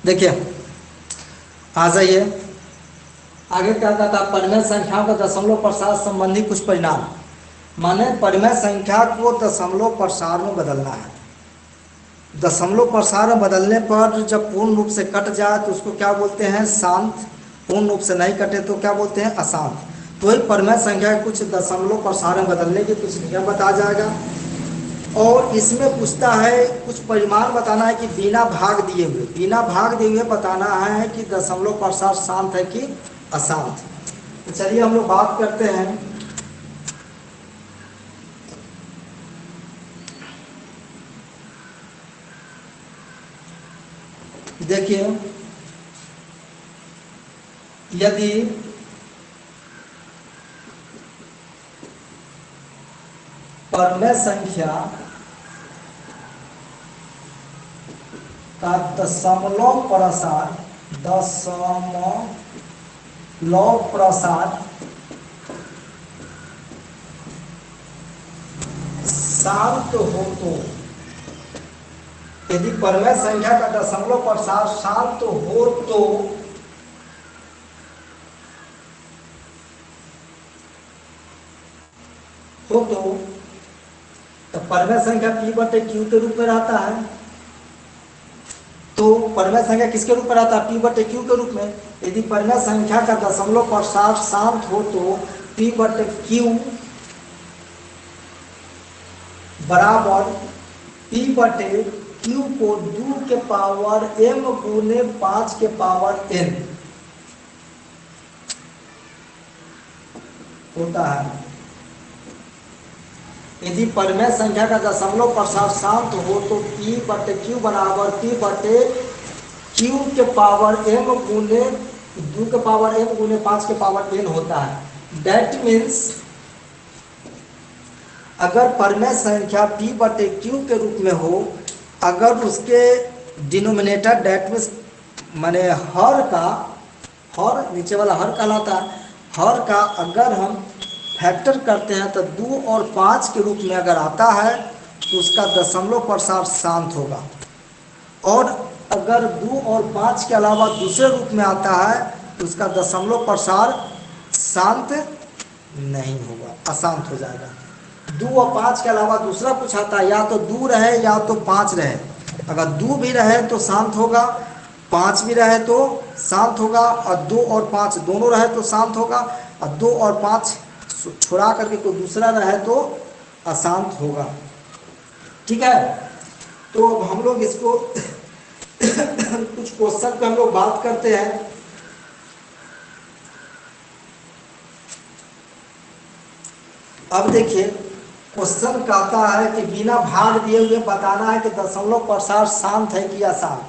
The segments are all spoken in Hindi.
देखिए, आ जाइए। आगे क्या कहता है, परिमेय संख्याओं का दशमलव प्रसार संबंधी कुछ परिणाम। माने परिमेय संख्या को दशमलव प्रसार में बदलना है। दशमलव प्रसार में बदलने पर जब पूर्ण रूप से कट जाए तो उसको क्या बोलते हैं, शांत। पूर्ण रूप से नहीं कटे तो क्या बोलते हैं, अशांत। तो वही परिमेय संख्या के कुछ दशमलव प्रसार में बदलने के कुछ नियम बता जाएगा। और इसमें पूछता है कुछ परिमाण बताना है कि बिना भाग दिए हुए, बिना भाग दिए हुए बताना है कि दशमलव प्रसार शांत है कि अशांत। तो चलिए हम लोग बात करते हैं। देखिए, यदि परिमेय संख्या का दशमलव प्रसार शांत हो तो, यदि परिमेय संख्या का दशमलव प्रसार शांत हो तो परिमेय संख्या P बटे Q के रूप में रहता है। तो परिमेय संख्या किसके रूप में रहता है, P बटे Q के रूप में। यदि परिमेय संख्या का दशमलव प्रसार शांत हो तो P बटे Q बराबर P बटे Q को 2 के पावर m गुने 5 के पावर n होता है। यदि परिमेय संख्या का दशमलव प्रसार शांत हो तो P बटे Q बराबर P बटे Q के पावर m गुने 2 के पावर m गुने 5 के पावर n होता है। दैट मीन्स अगर परिमेय संख्या P बटे Q के रूप में हो, अगर उसके डिनोमिनेटर दैट मीन्स माने हर नीचे वाला हर कहलाता है, हर का अगर हम फैक्टर करते हैं तो 2 और 5 के रूप में अगर आता है तो उसका दशमलव प्रसार शांत होगा। और अगर 2 और 5 के अलावा दूसरे रूप में आता है तो उसका दशमलव प्रसार शांत नहीं होगा, अशांत हो जाएगा। 2 और 5 के अलावा दूसरा कुछ आता है, या तो 2 रहे या तो 5 रहे। अगर 2 भी रहे तो शांत होगा, 5 भी रहे तो शांत होगा, और 2 और 5 दोनों रहे तो शांत होगा, और 2 और 5 छुड़ा करके कोई दूसरा रहे तो अशांत होगा। ठीक है, तो अब हम लोग इसको कुछ क्वेश्चन पे हम लोग बात करते हैं। अब देखिए, क्वेश्चन कहता है कि बिना भाग दिए हुए बताना है कि दशमलव प्रसार शांत है कि अशांत।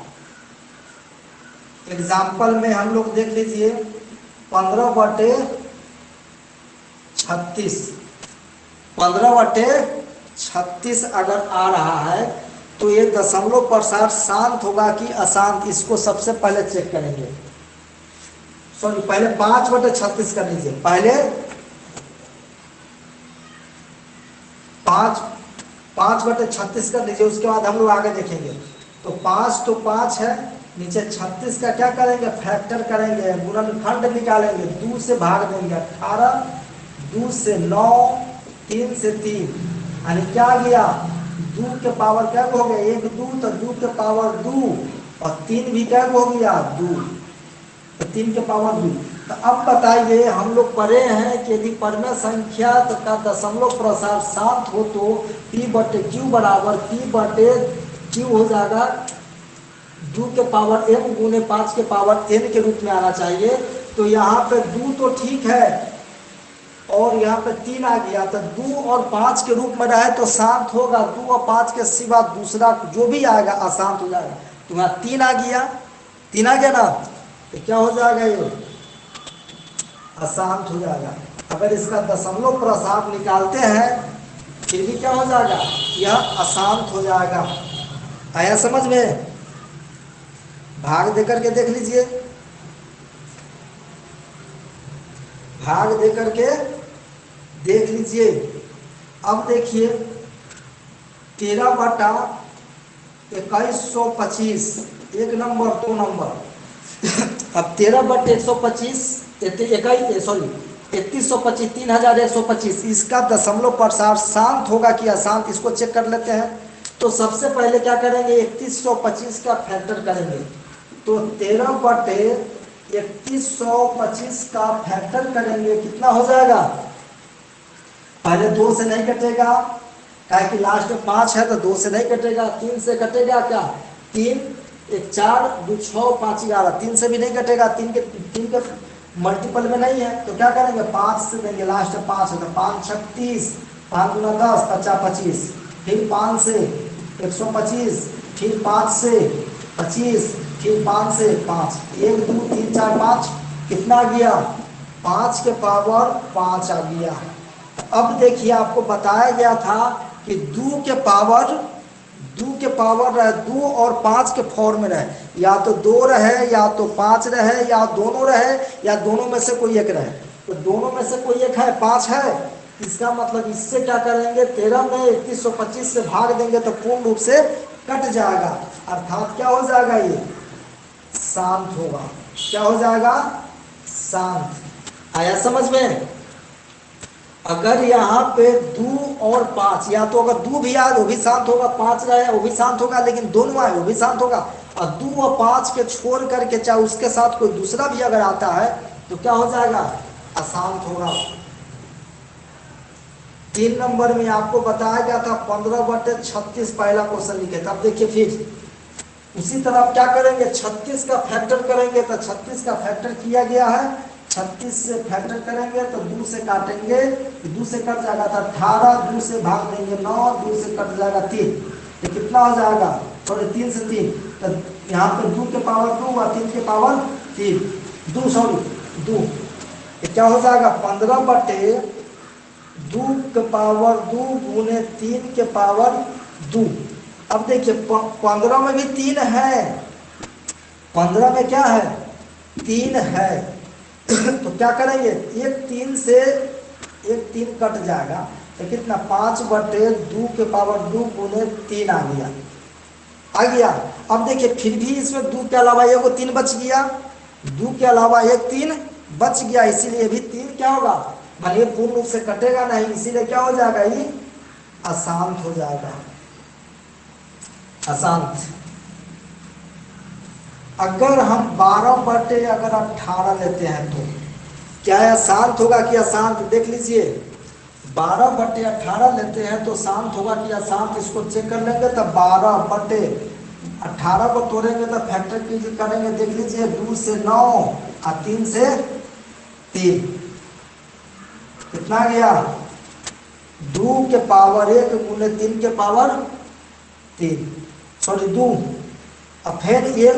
एग्जाम्पल में हम लोग देख लीजिए, 15 बटे 36, 15 बटे 36 अगर आ रहा है तो ये दशमलव प्रसार शांत होगा कि अशांत, इसको सबसे पहले चेक करेंगे। सॉरी, पहले 5 बटे 36 कर लीजिए। पहले 5 बटे 36 कर लीजिए, उसके बाद हम लोग आगे देखेंगे। तो 5 तो 5 है, नीचे 36 का क्या करेंगे, फैक्टर करेंगे, गुणनखंड निकालेंगे, 2 से भाग देंगे 18, 2 से 9, 3 से 3, यानी क्या गया, 2 के पावर क्या हो गया, 1 2, तो 2 के पावर 2, और 3 भी क्या हो गया 2, तो 3 के पावर 2। तो अब बताइए, हम लोग पढ़े हैं कि यदि परिमेय संख्या का दशमलव प्रसार शांत हो तो P बटे Q बराबर P बटे Q हो जाएगा 2 के पावर m गुने 5 के पावर n के रूप में आना चाहिए। तो यहाँ पे 2 तो ठीक है, और यहाँ पे 3 आ गया, तो 2 और 5 के रूप में रहे तो शांत होगा, 2 और 5 के सिवा दूसरा जो भी आएगा अशांत हो जाएगा। तो यहाँ 3 आ गया, 3 आ गया ना, तो क्या हो जाएगा, ये अशांत हो जाएगा। अगर इसका दशमलव प्रसार निकालते हैं फिर भी क्या हो जाएगा, यह अशांत हो जाएगा। आया समझ में? भाग देकर के देख लीजिए, भाग देकर के देख लीजिए। अब देखिए, 13 बटा 2125, एक नंबर, दो नंबर। अब 13/125, सॉरी 3125, 3125, इसका दशमलव प्रसार शांत होगा कि अशांत, इसको चेक कर लेते हैं। तो सबसे पहले क्या करेंगे, 3125 का फैक्टर करेंगे। तो 13/3125 का फैक्टर करेंगे, कितना हो जाएगा? पहले 2 से नहीं कटेगा, क्या कि लास्ट में 5 है तो 2 से नहीं कटेगा। 3 से कटेगा क्या? 3 1 4 2 6 5 11, 3 से भी नहीं कटेगा, 3 के मल्टीपल में नहीं है। तो क्या करेंगे, 5 से देंगे, लास्ट में 5 है तो 5 6 30, 5 गुना 10 50 25, फिर 5 से 125, फिर 5 से 25, फिर 5 से 5, 1 2 3 4 5, कितना आ गया? 5 के पावर 5 आ गया। अब देखिए, आपको बताया गया था कि 2 के पावर रहे, 2 और 5 के फॉर्म में रहे, या तो 2 रहे या तो 5 रहे या दोनों रहे या दोनों में से कोई एक रहे। तो दोनों में से कोई एक है, 5 है, इसका मतलब इससे क्या करेंगे, 13 में 3125 से भाग देंगे तो पूर्ण रूप से कट जाएगा, अर्थात क्या हो जाएगा, ये शांत होगा। क्या हो जाएगा? शांत। आया समझ में? अगर यहाँ पे 2 और 5, या तो अगर 2 भी आए वो भी शांत होगा, 5 रहे वो भी शांत होगा, लेकिन दोनों आए वो भी शांत होगा। और 2 और 5 के छोड़ करके चाहे उसके साथ कोई दूसरा भी अगर आता है तो क्या हो जाएगा? अशांत होगा। 3 नंबर में आपको बताया गया था 15/36 पहला क्वेश्चन लिखे थे। अब देखिए फिर उसी तरह आप क्या करेंगे, 36 का फैक्टर करेंगे। तो 36 का फैक्टर किया गया है, 36 से फैक्टर करेंगे तो 2 से काटेंगे, 2 से कट जाएगा तो 18, 2 से भाग देंगे 9, 2 से कट जाएगा 3, तो कितना हो जाएगा? सॉरी 3 से 3, तो यहाँ पे 2 के पावर 2 और 3 के पावर 3, 2 सॉरी 2, क्या हो जाएगा? 15/2 के पावर 2 गुने 3 के पावर 2। अब देखिए 15 में भी 3 है, 15 में क्या है? 3 है। तो क्या करेंगे, एक 3 से एक 3 कट जाएगा, तो कितना? 5/2 के पावर 2 गुने 3 आ गया। अब देखिए फिर भी इसमें 2 के अलावा एक 3 बच गया, 2 के अलावा एक 3 बच गया, इसीलिए भी 3 क्या होगा, मानिए पूर्ण रूप से कटेगा नहीं, इसीलिए क्या हो जाएगा, ये अशांत हो जाएगा, अशांत। अगर हम 12/18 लेते हैं तो क्या यह शांत होगा कि अशांत? देख लीजिए, 12/18 लेते हैं तो शांत होगा कि अशांत, इसको चेक कर लेंगे। तो 12/18 को तोड़ेंगे तो फैक्टर करेंगे, देख लीजिए 2 से 9 और 3 से 3, कितना गया? 2 के पावर 1 गुने 3 के पावर 3, सॉरी 2। अब फिर ये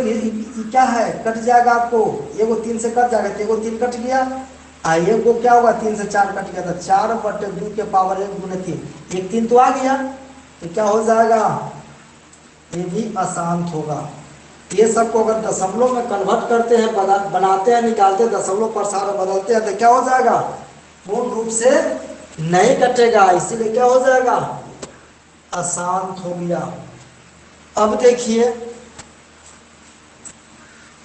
क्या है, कट जाएगा आपको, एगो 3 से कट जाएगा, एगो 3 कट गया, एगो क्या होगा, 3 से 4 कट गया, तो 4/2 के पावर 1 गुने 3, एक 3 तो आ गया, तो क्या हो जाएगा, ये भी अशांत होगा। ये सबको अगर दशमलव में कन्वर्ट करते हैं, बनाते हैं, निकालते हैं, दशमलव प्रसार बदलते हैं, तो क्या हो जाएगा, पूर्ण रूप से नहीं कटेगा, इसीलिए क्या हो जाएगा, अशांत हो गया। अब देखिए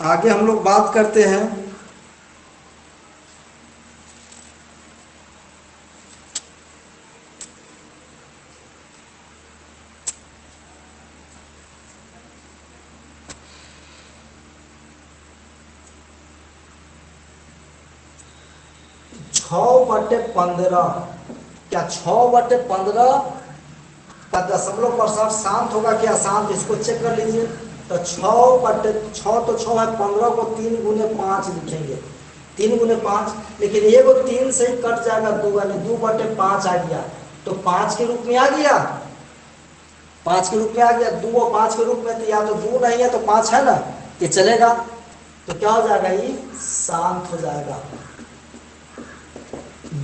आगे हम लोग बात करते हैं छः बटे 15, क्या 6/15 का दशमलव प्रसार शांत होगा कि अशांत, इसको चेक कर लीजिए। तो 6/6 तो 6 है, 15 को 3 गुने 5 लिखेंगे, 3 गुने 5, लेकिन ये वो 3 से ही कट जाएगा, 2 यानी 2/5 आ गया, तो 5 के रूप में आ गया, 5 के रूप में आ गया, 2 और 5 के रूप में, तो या तो 2 नहीं है तो 5 है ना, ये चलेगा, तो क्या हो जाएगा, ये शांत हो जाएगा।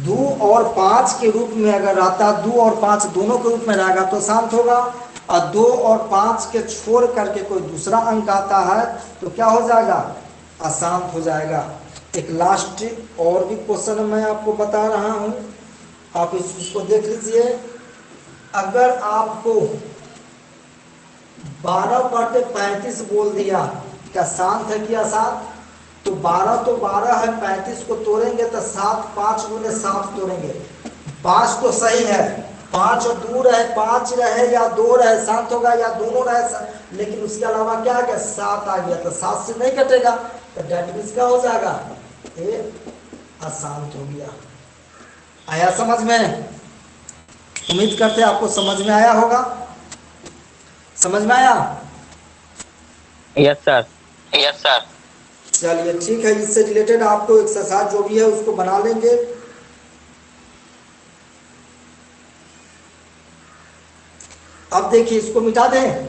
2 और 5 के रूप में अगर आता, 2 और 5 दोनों के रूप में रहेगा तो शांत होगा, और 2 और 5 के छोड़ करके कोई दूसरा अंक आता है तो क्या हो जाएगा, अशांत हो जाएगा। एक लास्ट और भी क्वेश्चन मैं आपको बता रहा हूं, आप इसको देख लीजिए। अगर आपको 12/35 बोल दिया, क्या शांत है कि अशांत? तो 12 तो 12 है, 35 को तोड़ेंगे तो 7, 5 गुने 7 तोड़ेंगे, 5 तो सही है, 5 दूर है, 5 रहे या 2 रहे शांत होगा, या दोनों रहे, लेकिन उसके अलावा क्या आ गया, 7 आ गया, तो 7 से नहीं कटेगा, तो डेट मीन्स क्या हो जाएगा, ये अशांत हो गया। आया समझ में? उम्मीद करते हैं आपको समझ में आया होगा। समझ में आया? Yes sir. Yes sir. चलिए ठीक है, इससे रिलेटेड आपको एक्सरसाइज जो भी है उसको बना लेंगे। अब देखिए इसको मिटा दें,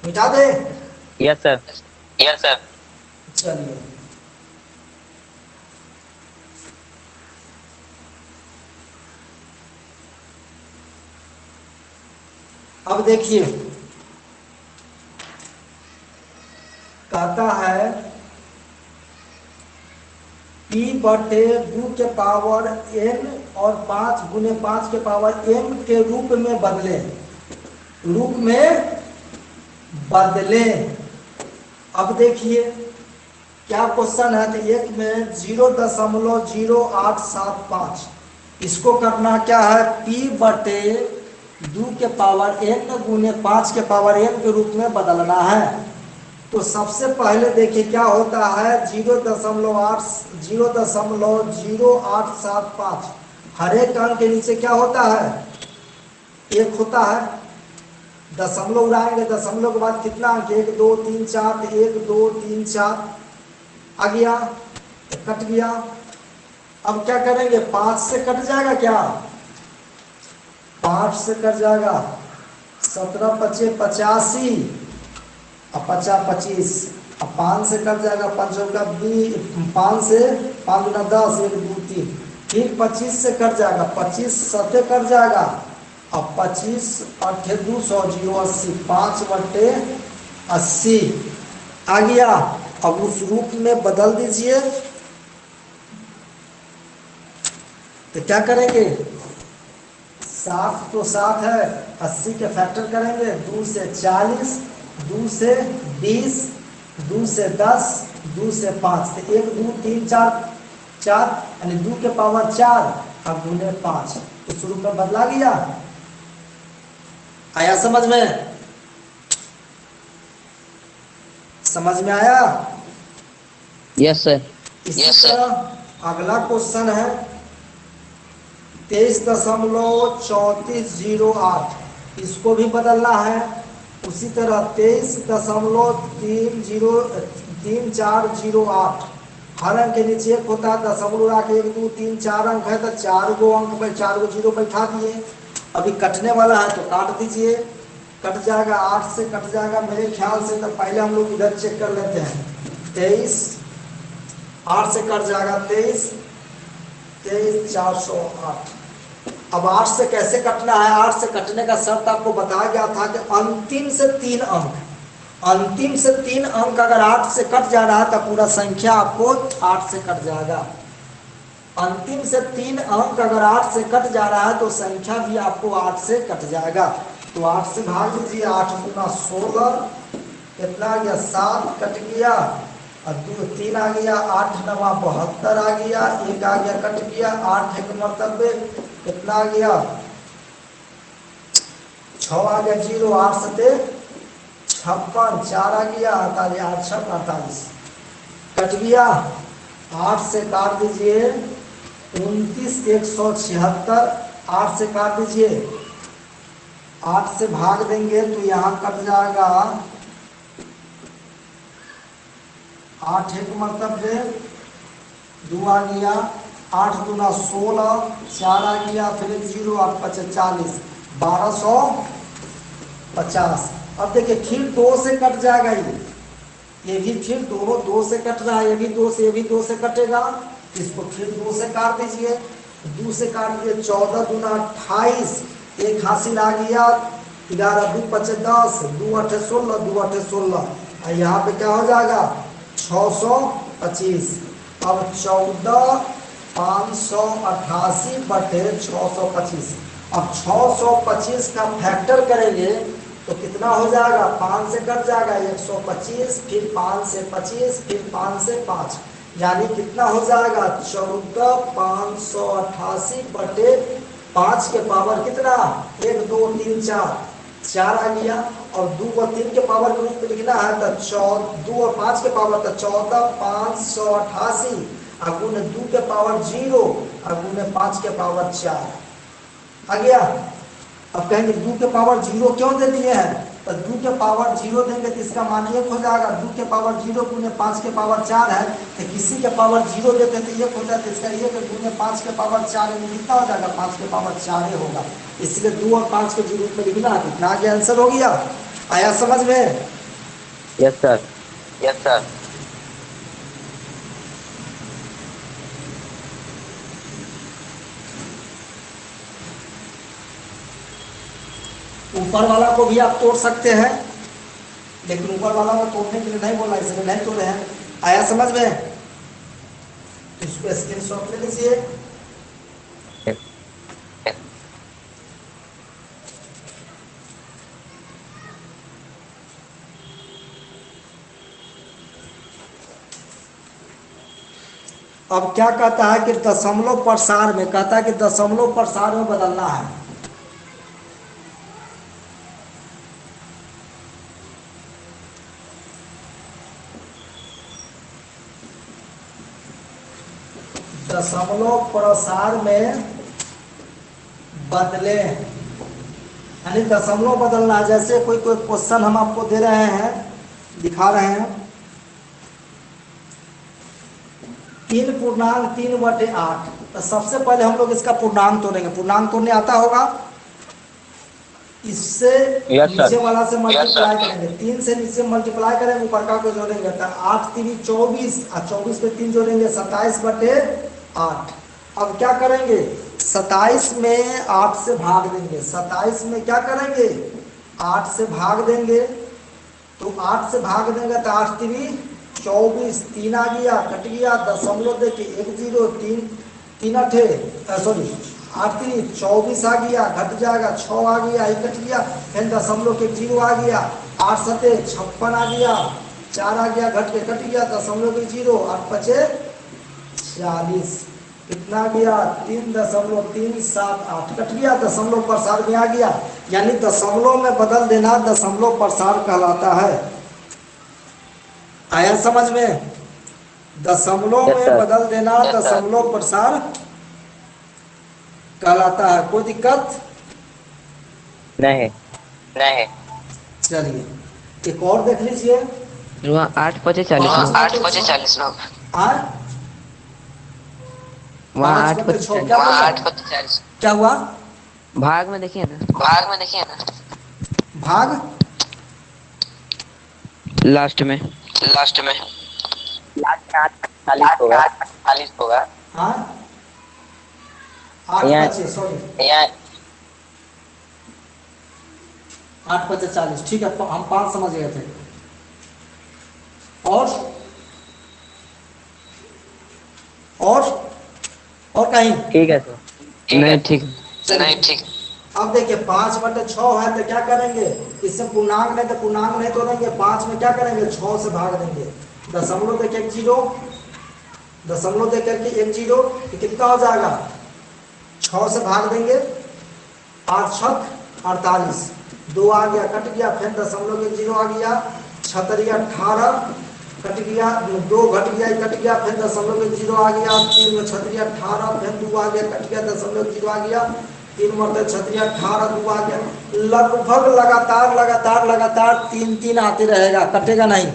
मिटा दें। Yes sir. Yes sir. चलिए अब देखिए, कहता है p बटे 2 के पावर n और 5 गुने 5 के पावर m के रूप में बदले, रूप में बदले। अब देखिए क्या क्वेश्चन है, तो एक में 0.0875, इसको करना क्या है, p बटे 2 के पावर n गुने 5 के पावर n के रूप में बदलना है। तो सबसे पहले देखिए क्या होता है, 0.0875, हर एक अंक के नीचे क्या होता है, 1 होता है, दशमलव उड़ाएंगे, दशमलव के बाद कितना अंक, 1 2 3 4, 1 2 3 4 आ गया, कट गया। अब क्या करेंगे, 5 से कट जाएगा, क्या 5 से कट जाएगा, 17 25 85 और 50 25, अब 5 से कट जाएगा, 5 का 5 से 5 गुना 10, 1 2 3, फिर 25 से कट जाएगा, 25 7 कट जाएगा, अब 25 8 200 080, 5/80 आ गया। अब उस रूप में बदल दीजिए, तो क्या करेंगे, 7 तो 7 है, 80 के फैक्टर करेंगे, 2 से 40, 2 से 20, 2 से 10, 2 से 5, तो 1 2 3 4 4, यानी 2 के पावर 4 और गुने 5, उस रूप में बदला गया। आया समझ में? समझ में आया? Yes sir. इसी तरह अगला क्वेश्चन है 23.3408, इसको भी बदलना है। उसी तरह 23.3408, हर अंक के नीचे 1 होता है, दशमलव उड़ा के 1 2 3 4 अंक है, तो 4 गो अंक पर 4 गो जीरो बैठा दिए। अभी कटने वाला है तो काट दीजिए, कट जाएगा, 8 से कट जाएगा मेरे ख्याल से, तो पहले हम लोग इधर चेक कर लेते हैं, 23 8 से कट जाएगा, 23 408। अब 8 से कैसे कटना है, 8 से कटने का शर्त आपको बताया गया था कि अंतिम से 3 अंक, अंतिम से 3 अंक अगर 8 से कट जा रहा है तो पूरा संख्या आपको 8 से कट जाएगा। अंतिम से 3 अंक अगर 8 से कट जा रहा है तो संख्या भी आपको 8 से कट जाएगा। तो 8 से भाग दीजिए, 8 गुना 16 कितना आ गया, 7 कट गया, और 2 3 आ गया, 8 9 72 आ गया, 1 आ गया कट गया, 8 एक मरतबे कितना आ गया, 6 आ गया 0, 8 7 56, 4 आ गया 48, 8 6 48 कट गया। 8 से काट दीजिए 29 176, 8 से काट दीजिए, 8 से भाग देंगे तो यहाँ कट जाएगा, 8 एक मरतबे 2 आ गया, 8 गुना 16, 4 आ गया, फिर 1 0, 8 5 40, 1250। अब देखिए फिर 2 से कट जाएगा, ये भी फिर दोनों 2 से कट रहा है, ये भी 2 से, ये भी 2 से कटेगा, इसको फिर 2 से काट दीजिए, 2 से काट दीजिए, 14 दूना 28, एक हासिल आ गया, 11 2 5 10, 2 8 16, 2 8 16, और यहाँ पे क्या हो जाएगा 625। अब 14 588/625, अब 625 का फैक्टर करेंगे तो कितना हो जाएगा, 5 से कट जाएगा 125, फिर 5 से 25, फिर 5 से 5, यानी कितना हो जाएगा 14,588 बटे 5 के पावर कितना, 1 2 3 4, 4 आ गया। और 2 और 3 के पावर के रूप में लिखना है तो 2 और 5 के पावर तो 14,588 गुने 2 के पावर 0 और गुने 5 के पावर 4 आ गया। अब कहेंगे 2 के पावर 0 क्यों दे दिए हैं, तो 2 के पावर 0 देंगे तो इसका मान 1 हो जाएगा। 2 के पावर 0 गुने 5 के पावर 4 है, तो किसी के पावर 0 देते तो 1 हो जाता, इसका 1 गुने 5 के पावर 4 में कितना हो जाएगा, 5 के पावर 4 होगा। इसलिए 2 और 5 के रूप में लिखना है। कितना आगे आंसर हो गया, आया समझ में? Yes sir. Yes sir. ऊपर वाला को भी आप तोड़ सकते हैं, लेकिन ऊपर वाला को तोड़ने के लिए नहीं बोला, इसलिए नहीं तोड़े हैं। आया समझ में? इसको स्क्रीनशॉट ले लीजिए। अब क्या कहता है कि दशमलव प्रसार में, कहता है कि दशमलव प्रसार में बदलना है। दशमलव प्रसार में बदले, यानी दशमलव बदलना है। जैसे कोई क्वेश्चन हम आपको दे रहे हैं, दिखा रहे हैं, 3.3/8, तो सबसे पहले हम लोग इसका पूर्णांक तोड़ेंगे। पूर्णांक तोड़ने आता होगा, इससे नीचे वाला से मल्टीप्लाई करेंगे, 3 से नीचे मल्टीप्लाई करेंगे, ऊपर का को जोड़ेंगे तो 8 3 24 और 24 पे 3 जोड़ेंगे 27/8। अब क्या करेंगे, 27 में 8 से भाग देंगे। 27 में क्या करेंगे, 8 से भाग देंगे, तो 8 से भाग देंगे तो 8 3 24, 3 आ गया, कट गया, दशमलव देखिए 1 0 3 3 8 सॉरी 8 3 24 आ गया, घट जाएगा, 6 आ गया, 1 कट गया, फिर दशमलव के 0 आ गया, 8 7 56 आ गया, 4 आ गया, घट के कट गया, दशमलव के 0, 8 5 40, कितना गया 3.378, कट गया, दशमलव प्रसार में आ गया। यानी दशमलव में बदल देना दशमलव प्रसार कहलाता है। आया समझ में? दशमलव में बदल देना दशमलव प्रसार कहलाता है। कोई दिक्कत नहीं। नहीं। चलिए एक और देख लीजिए। 8 5 40 8 5 40 लोग। वहाँ 8 5 40। क्या हुआ, भाग में देखिए ना, भाग में देखिए ना, भाग लास्ट में लास्ट में 40 होगा। 40 होगा। हाँ 8 यहाँ- 5 सॉरी यहाँ 8 5 40, ठीक है, हम 5 समझ गए थे। और कहीं ठीक है सर। नहीं ठीक। नहीं ठीक। अब देखिए 5/6 है तो क्या करेंगे, इससे पूर्णांक नहीं तो पूर्णांक नहीं तोड़ेंगे, 5 में क्या करेंगे 6 से भाग देंगे, दशमलव देके 1 0, दशमलव देकर के 1 0, तो कितना हो जाएगा, 6 से भाग देंगे, 8 6 48, 2 आ गया, कट गया, फिर दशमलव के 0 आ गया, 6 3 18, कट गया, 2 घट गया, कट गया, फिर दशमलव के 0 आ गया, 3 में 6 3 18, फिर 2 आ गया, कट गया, दशमलव के 0 आ गया, 3 मतलब 6 3 18, 2 आ गया, लगभग लगातार 3 3 आते रहेगा, कटेगा नहीं।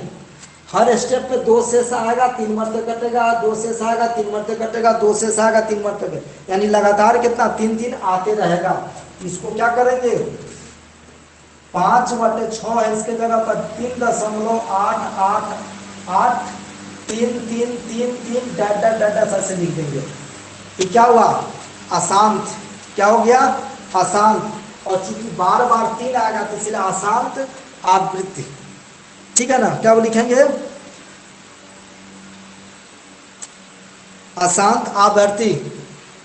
हर स्टेप पे 2 शेष आएगा, 3 मरते कटेगा, 2 शेष आएगा, 3 मरते कटेगा, 2 शेष आएगा, 3 मरते, यानी लगातार कितना 3 3 आते रहेगा। इसको क्या करेंगे, 5/6 है, इसके जगह पर 3.888 3 3 3 3 डैट ऐसे लिख देंगे। ये क्या हुआ, अशांत, क्या हो गया, अशांत, और चूंकि बार बार 3 आएगा तो इसलिए अशांत आवृत्ति, ठीक है ना। क्या वो लिखेंगे, अशांत आवृत्ति,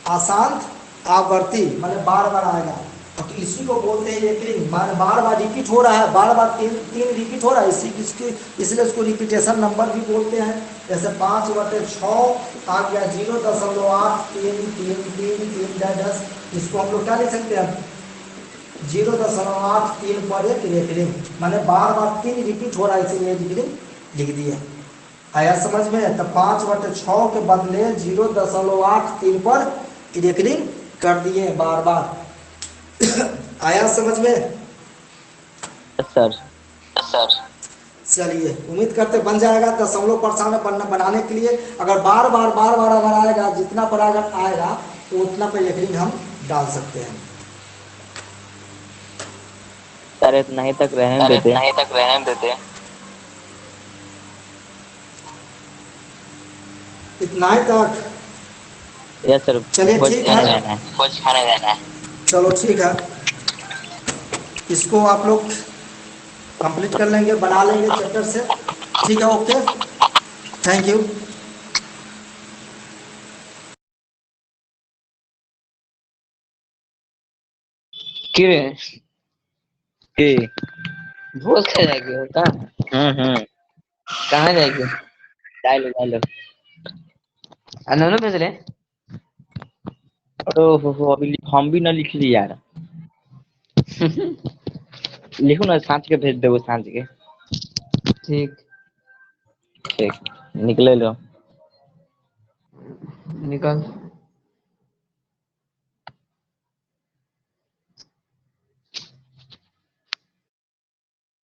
अशांत आवृत्ति, मतलब बार बार आएगा। तो इसी को बोलते हैं रेकरिंग, बार बार रिपीट हो रहा है, बार बार तीन रिपीट हो रहा है, इसलिए उसको रिपीटेशन नंबर भी बोलते हैं। जैसे 5/6 आ गया 0.833333 इसको हम लोग क्या लिख सकते हैं 0.83 पर एक रेकरिंग, माने बार बार 3 रिपीट हो रहा है, इसीलिए रेकरिंग लिख दिया। आया समझ में? तो 5/6 के बदले 0.83 पर रेकरिंग कर दिए बार बार। आया समझ में? Yes sir. सर चलिए उम्मीद करते बन जाएगा। दशमलव प्रश्न बनाने के लिए अगर बार बार अगर आएगा, जितना पर अगर आएगा तो उतना पर रेकरिंग हम डाल सकते हैं। सर इतना ही तक रहने अरे देते। नहीं तक रहने देते। इतना ही तक। Yes sir. चलिए भोज ठीक खाने है। जाना है। कुछ खाने जाना है। चलो ठीक है, इसको आप लोग कंप्लीट कर लेंगे, बना लेंगे चैप्टर से। ठीक है, ओके, थैंक यू। क्यों रे? कि भूल खा जाएगी होता। कहाँ जाएगी? डालो। अनोनो भेज रहे। ओहो अभी हम भी ना लिख ली यार। लिखो ना, सांझ के भेज दो, सांझ के। ठीक, ठीक, निकले लो। निकल।